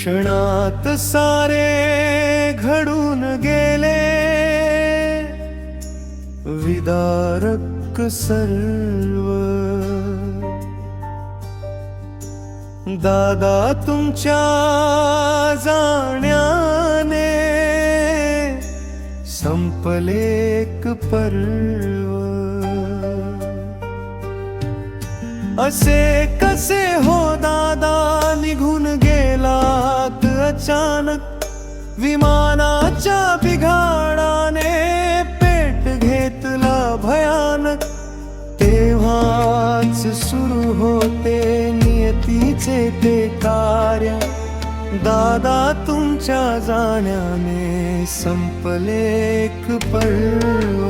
क्षणात सारे घडून गेले, विदारक सर्व. दादा तुमच्या जाण्याने संपले एक पर्व. असे कसे हो दादा निघून गेलात अचानक, विमानाच्या बिघाडाने पेट घेतला भयानक. तेव्हाच सुरू होते नियतीचे ते कार्य, दादा तुमच्या जाण्याने संपले एक पर्व.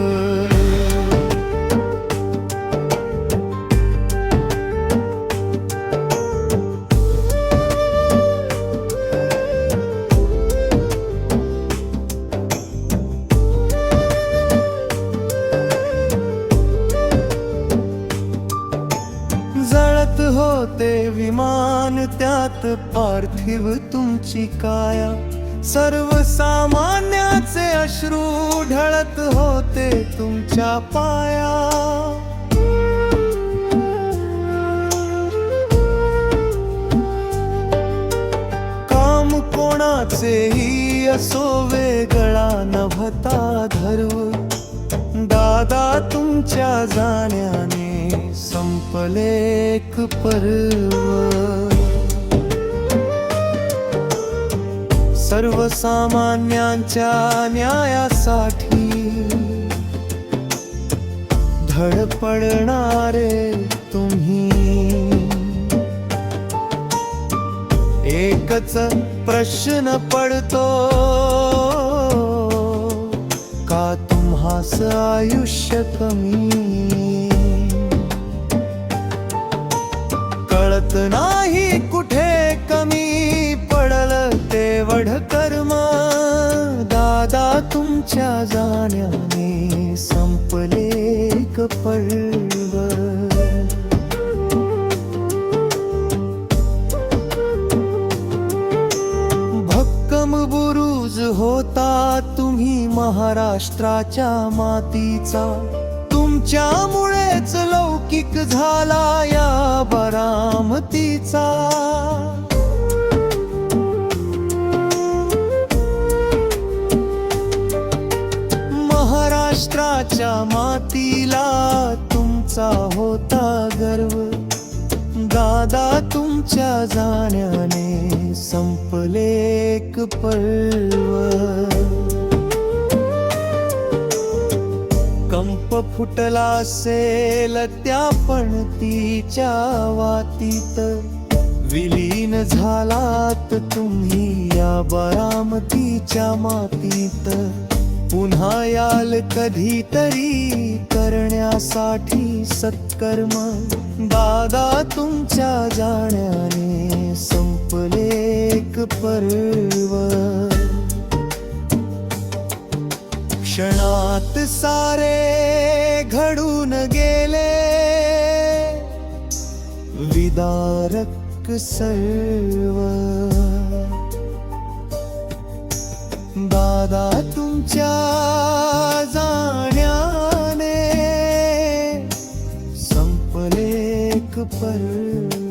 जळत होते विमान त्यात पार्थिव तुमची काया, सर्वसामान्याचे अश्रू ढळत होते तुमच्या पाया. काम कोणाचेही असो वेगळा नभता धर्व, दादा तुमच्या जाण्याने संपले एक पर्व. सर्वसामान्यांच्या न्यायासाठी धडपडणारे तुम्ही, एकच प्रश्न पडतो, का तुम्हास आयुष्य कमी. कळत नाही कुठे कमी पडल तेवढ कर्म, दादा तुमच्या जाण्याने संपले एक पर्व. भक्कम बुरुज होता तुम्ही महाराष्ट्राच्या मातीचा, तुमच्यामुळेच लौकिक झाला या बारामतीचा. महाराष्ट्राच्या मातीला तुमचा होता गर्व, दादा तुमच्या जाण्याने संपले एक पर्व. कंप फुटला असेल त्या पणतीच्या वातीत, विलीन झालात तुम्ही या बारामतीच्या मातीत. पुन्हा याल कधीतरी करण्यासाठी सत्कर्म, दादा तुमच्या जाण्याने संपले एक पर्व. क्षणात सारे घडून गेले, विदारक सर्व. दादा तुमच्या जाण्याने संपले एक पर्व.